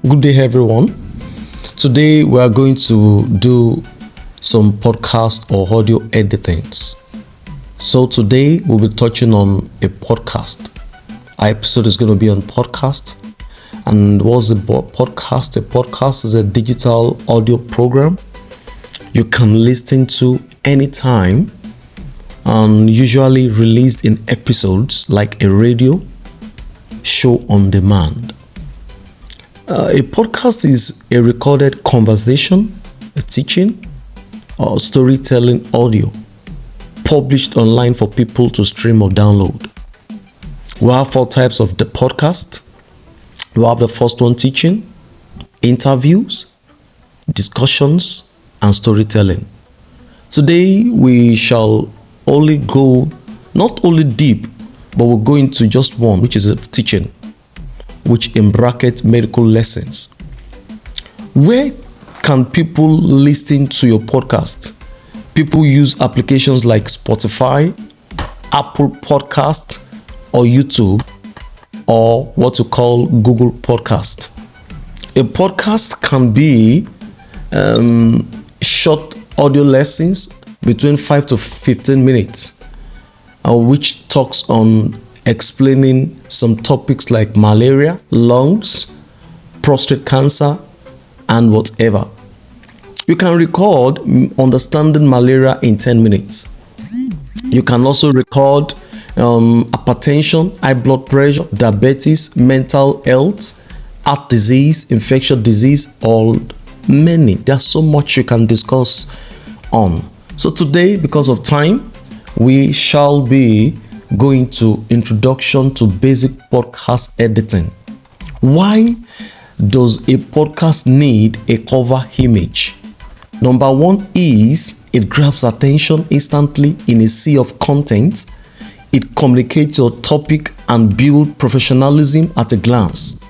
Good day, everyone. Today we are going to do some podcast or audio editing. So today we'll be touching on a podcast. Our episode is going to be on podcast. And what's a podcast? A podcast is a digital audio program you can listen to anytime and usually released in episodes like a radio show on demand. A podcast is a recorded conversation, a teaching, or storytelling audio published online for people to stream or download. We have 4 types of the podcast. We have the first one, teaching, interviews, discussions, and storytelling. Today we shall only go not only deep, but we'll go into just one, which is a teaching, which in brackets medical lessons. Where can people listen to your podcast? People use applications like Spotify, Apple Podcast, or YouTube, or what we call Google Podcast. A podcast can be short audio lessons between 5 to 15 minutes, which talks on explaining some topics like malaria, lungs, prostate cancer, and whatever. You can record understanding malaria in 10 minutes. You can also record hypertension, high blood pressure, diabetes, mental health, heart disease, infectious disease, or many. There's so much you can discuss on. So today, because of time, we shall be going to introduction to basic podcast editing. Why does a podcast need a cover image? Number one is it grabs attention instantly in a sea of content. It communicates your topic and builds professionalism at a glance.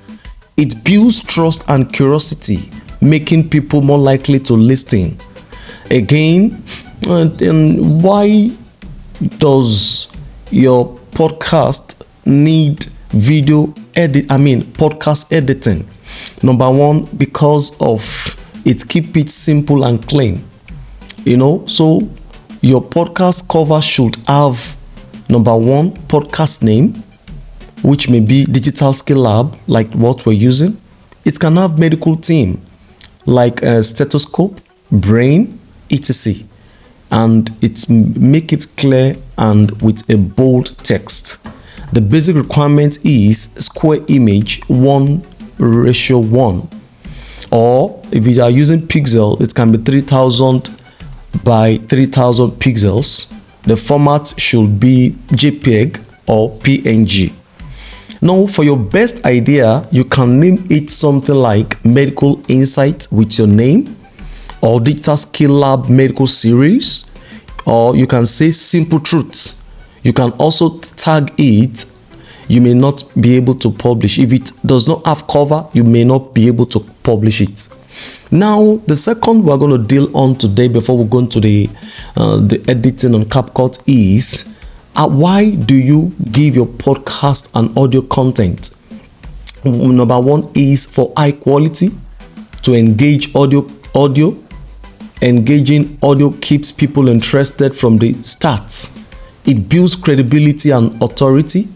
It builds trust and curiosity, making people more likely to listen. Again, and why does your podcast need podcast editing? Number one, because of it keep it simple and clean. So your podcast cover should have number one, podcast name, which may be Digital Skill Lab, like what we're using. It can have medical theme, like a stethoscope, brain, etc. And it make it clear and with a bold text. The basic requirement is square image 1:1, or if you are using pixel, it can be 3000 by 3000 pixels. The format should be JPEG or PNG. Now, for your best idea, you can name it something like Medical Insight with your name, or Digital Skill Lab Medical Series, or you can say Simple Truths. You can also tag it. You may not be able to publish. If it does not have cover, you may not be able to publish it. Now, the second we're going to deal on today before we go into the editing on CapCut is why do you give your podcast and audio content? Number one is for high quality, to engage audio. Engaging audio keeps people interested from the start. It builds credibility and authority,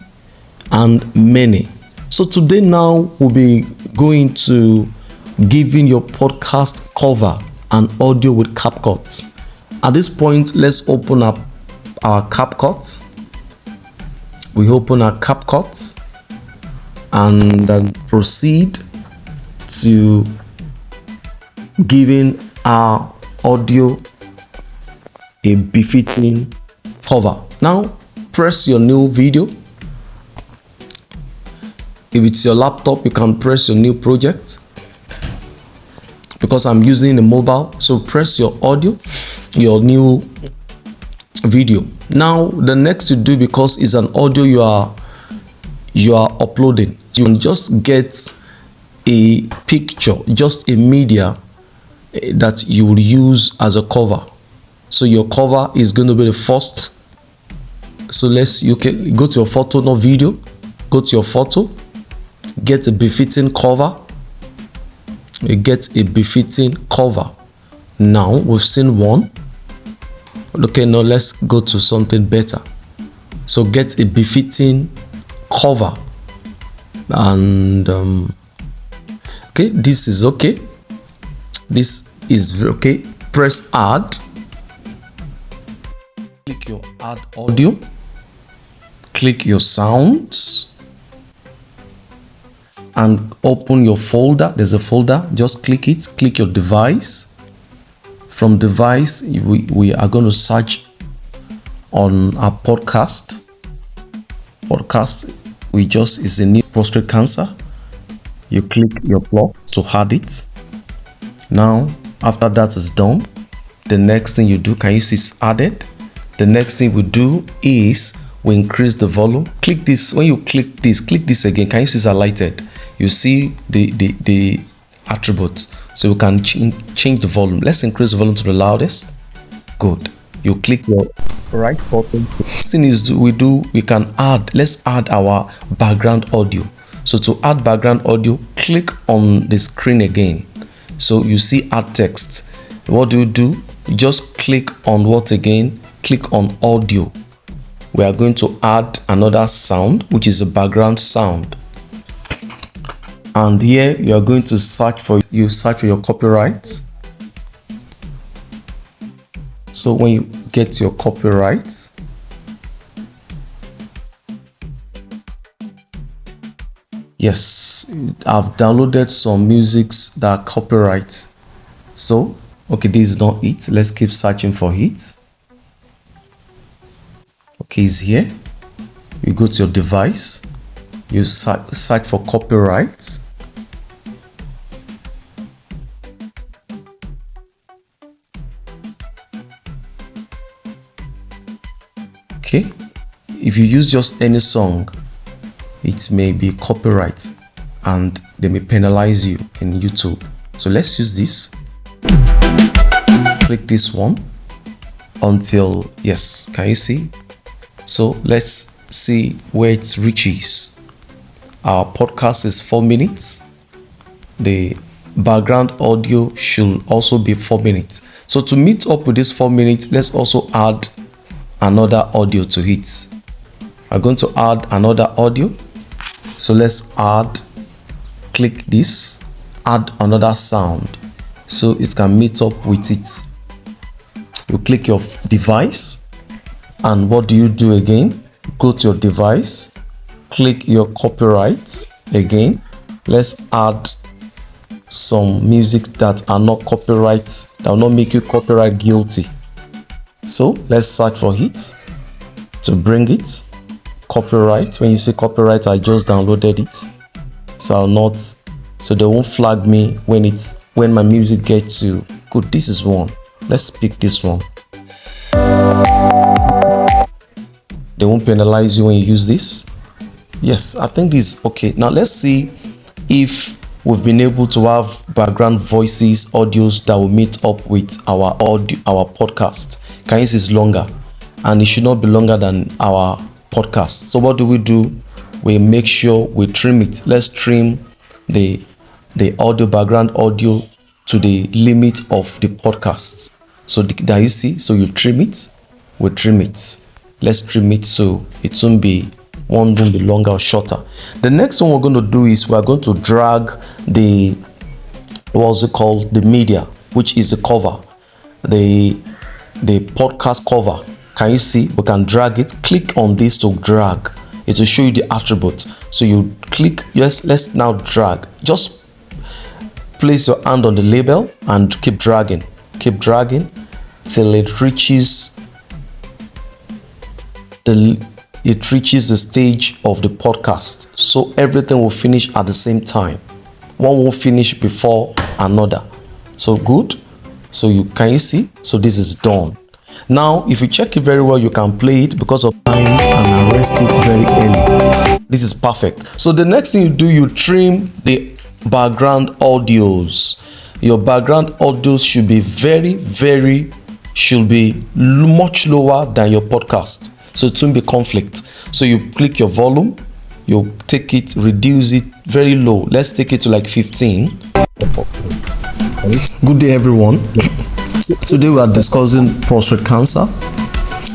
and many. So today now we'll be going to giving your podcast cover and audio with CapCut. At this point, let's open up our CapCut. We open our CapCut and then proceed to giving our audio a befitting cover. Now press your new video. If it's your laptop, you can press your new project. Because I'm using a mobile, so press your audio, your new video. Now the next to do, because it's an audio you are uploading, you can just get a picture, just a media that you will use as a cover. So your cover is going to be the first. So you can go to your photo, not video. Go to your photo, get a befitting cover, You get a befitting cover. Now we've seen one. Okay, now let's go to something better. So get a befitting cover, and okay, this is okay. This is okay. Press add. Click your add audio. Click your sounds and open your folder. There's a folder. Just click it. Click your device. From device, we are going to search on our podcast. We just is a new prostate cancer. You click your plug to add it. Now, after that is done, the next thing you do, can you see it's added? The next thing we do is we increase the volume. Click this. When you click this again. Can you see it's highlighted? You see the attributes. So you can change the volume. Let's increase the volume to the loudest. Good. You click your right button. Next thing is we can add. Let's add our background audio. So to add background audio, click on the screen again. So you see add text. What do? You just click on what again? Click on audio. We are going to add another sound, which is a background sound. And here you are going to search for your copyright. So when you get your copyright, yes, I've downloaded some musics that are copyright. So okay, this is not it. Let's keep searching for it. Okay, it's here. You go to your device. You search for copyright. Okay, if you use just any song, it may be copyright and they may penalize you in YouTube. So let's use this. Click this one until, yes, can you see? So let's see where it reaches. Our podcast is 4 minutes. The background audio should also be 4 minutes. So to meet up with this 4 minutes, let's also add another audio to it. I'm going to add another audio. So let's add, click this, add another sound so it can meet up with it. You click your device, and what do you do again? Go to your device, click your copyright again. Let's add some music that are not copyright, that will not make you copyright guilty. So let's search for it to bring it. Copyright. When you say copyright, I just downloaded it, so they won't flag me when my music gets to good. This is one. Let's pick this one. They won't penalize you when you use this. Yes, I think this is okay. Now let's see if we've been able to have background voices, audios that will meet up with our audio, our podcast. Can you see it's longer, and it should not be longer than our podcast. So what do? We make sure we trim it. Let's trim the audio, background audio, to the limit of the podcast. So that you see, so you trim it, we trim it. Let's trim it so it won't be longer or shorter. The next one we're going to do is we're going to drag the the media, which is the cover, the podcast cover. Can you see? We can drag it. Click on this to drag. It will show you the attributes. So you click, yes, let's now drag. Just place your hand on the label and keep dragging till it reaches the stage of the podcast. So everything will finish at the same time. One will finish before another. So good. So can you see? So this is done. Now if you check it very well, you can play it because of time and arrest it very early. This is perfect. So the next thing you do, you trim the background audios. Your background audios should be much lower than your podcast, so it won't be conflict. So you click your volume, you take it, reduce it very low. Let's take it to like 15. Good day, everyone. Today we are discussing prostate cancer.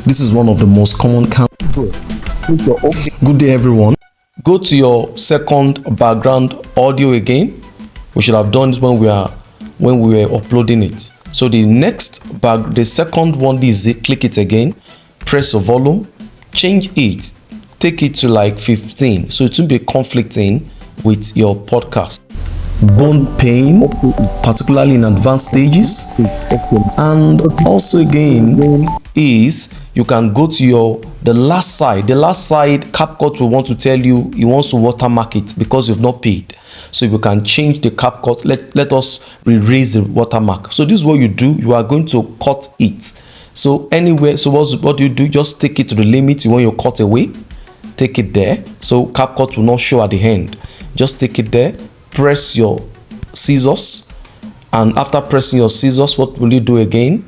This is one of the most common cancers. Good day, everyone. Go to your second background audio again. We should have done this when we were uploading it. So the second one is click it again, press the volume, change it, take it to like 15, so it will be conflicting with your podcast. Bone pain, particularly in advanced stages, and also again is you can go to the last side. CapCut will want to tell you he wants to watermark it because you've not paid. So if you can change the CapCut, let us erase the watermark. So this is what you do. You are going to cut it. So anywhere, so what do you do? Just take it to the limit you want your cut away. Take it there. So CapCut will not show at the end. Just take it there. Press your scissors, and after pressing your scissors, what will you do again?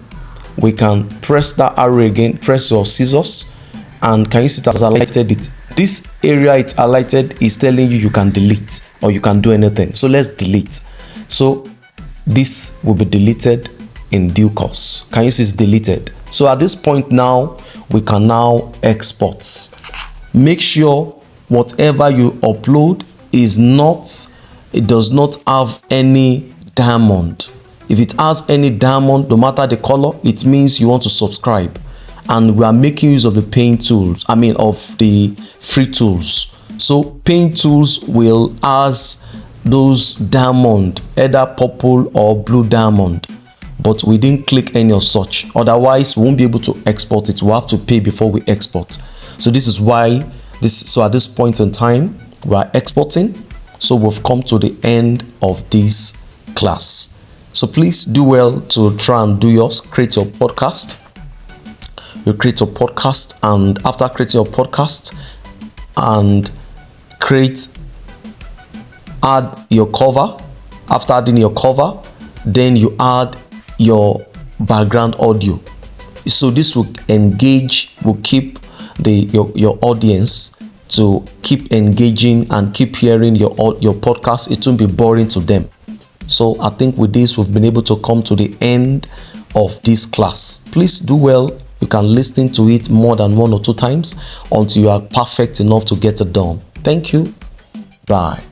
We can press that arrow again, press your scissors, and can you see it has highlighted it? This area it's highlighted is telling you can delete or you can do anything. So let's delete. So this will be deleted in due course. Can you see it's deleted? So at this point now we can now export. Make sure whatever you upload it does not have any diamond. If it has any diamond, no matter the color, it means you want to subscribe. And we are making use of the paint tools, of the free tools. So paint tools will has those diamond, either purple or blue diamond, but we didn't click any of such. Otherwise we won't be able to export it. We'll have to pay before we export. So this is why so at this point in time we are exporting. So we've come to the end of this class. So please do well to try and do yours. Create your podcast. You create your podcast, and after creating your podcast and add your cover. After adding your cover, then you add your background audio. So this will keep your audience to keep engaging and keep hearing your podcast. It won't be boring to them. So I think with this we've been able to come to the end of this class. Please do well. You can listen to it more than 1 or 2 times until you are perfect enough to get it done. Thank you. Bye.